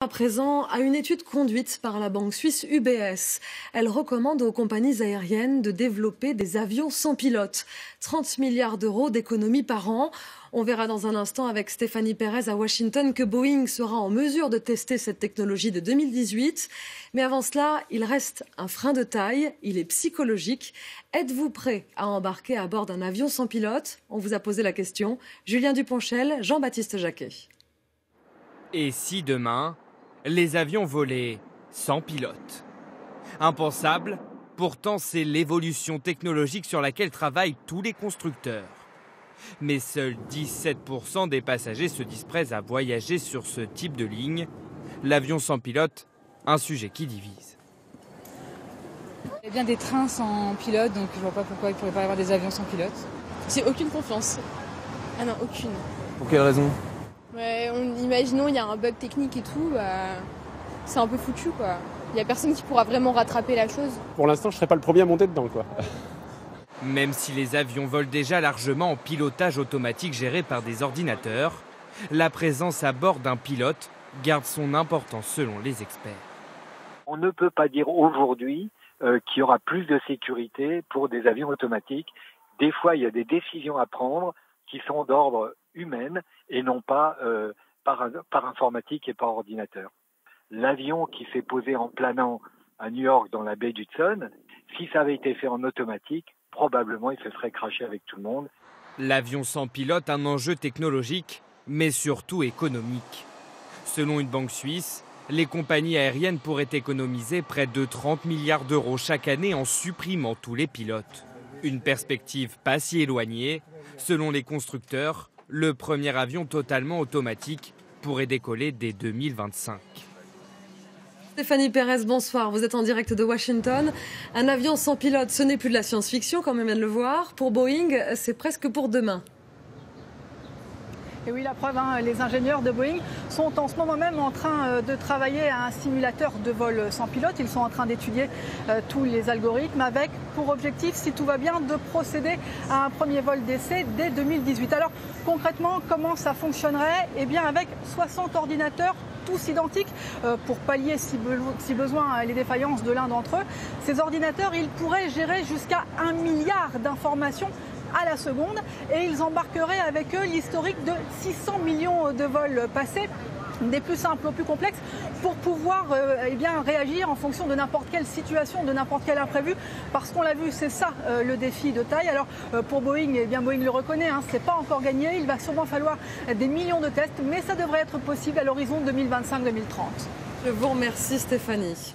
À présent, à une étude conduite par la banque suisse UBS. Elle recommande aux compagnies aériennes de développer des avions sans pilote. 30 milliards d'euros d'économies par an. On verra dans un instant avec Stéphanie Pérez à Washington que Boeing sera en mesure de tester cette technologie de 2018. Mais avant cela, il reste un frein de taille, il est psychologique. Êtes-vous prêt à embarquer à bord d'un avion sans pilote? On vous a posé la question. Julien Duponchel, Jean-Baptiste Jacquet. Et si demain, les avions volaient sans pilote? Impensable, pourtant c'est l'évolution technologique sur laquelle travaillent tous les constructeurs. Mais seuls 17% des passagers se disent prêts à voyager sur ce type de ligne. L'avion sans pilote, un sujet qui divise. Il y a bien des trains sans pilote, donc je vois pas pourquoi il ne pourrait pas y avoir des avions sans pilote. J'ai aucune confiance. Ah non, aucune. Pour quelle raison? Ouais, imaginons il y a un bug technique et tout, c'est un peu foutu quoi. Il n'y a personne qui pourra vraiment rattraper la chose. Pour l'instant, je ne serai pas le premier à monter dedans quoi. Même si les avions volent déjà largement en pilotage automatique géré par des ordinateurs, la présence à bord d'un pilote garde son importance selon les experts. On ne peut pas dire aujourd'hui qu'il y aura plus de sécurité pour des avions automatiques. Des fois, il y a des décisions à prendre qui sont d'ordre humain et non pas par informatique et par ordinateur. L'avion qui s'est posé en planant à New York dans la baie d'Hudson, si ça avait été fait en automatique, probablement il se serait crashé avec tout le monde. L'avion sans pilote, un enjeu technologique, mais surtout économique. Selon une banque suisse, les compagnies aériennes pourraient économiser près de 30 milliards d'euros chaque année en supprimant tous les pilotes. Une perspective pas si éloignée. Selon les constructeurs, le premier avion totalement automatique pourrait décoller dès 2025. Stéphanie Pérez, bonsoir. Vous êtes en direct de Washington. Un avion sans pilote, ce n'est plus de la science-fiction, comme on vient de le voir. Pour Boeing, c'est presque pour demain. Et oui, la preuve, les ingénieurs de Boeing sont en ce moment même en train de travailler à un simulateur de vol sans pilote. Ils sont en train d'étudier tous les algorithmes avec pour objectif, si tout va bien, de procéder à un premier vol d'essai dès 2018. Alors concrètement, comment ça fonctionnerait? Eh bien avec 60 ordinateurs tous identiques pour pallier si besoin les défaillances de l'un d'entre eux. Ces ordinateurs, ils pourraient gérer jusqu'à 1 milliard d'informations à la seconde et ils embarqueraient avec eux l'historique de 600 millions de vols passés, des plus simples aux plus complexes, pour pouvoir réagir en fonction de n'importe quelle situation, de n'importe quel imprévu, parce qu'on l'a vu, c'est ça le défi de taille. Alors pour Boeing, Boeing le reconnaît, c'est pas encore gagné, il va sûrement falloir des millions de tests, mais ça devrait être possible à l'horizon 2025-2030. Je vous remercie Stéphanie.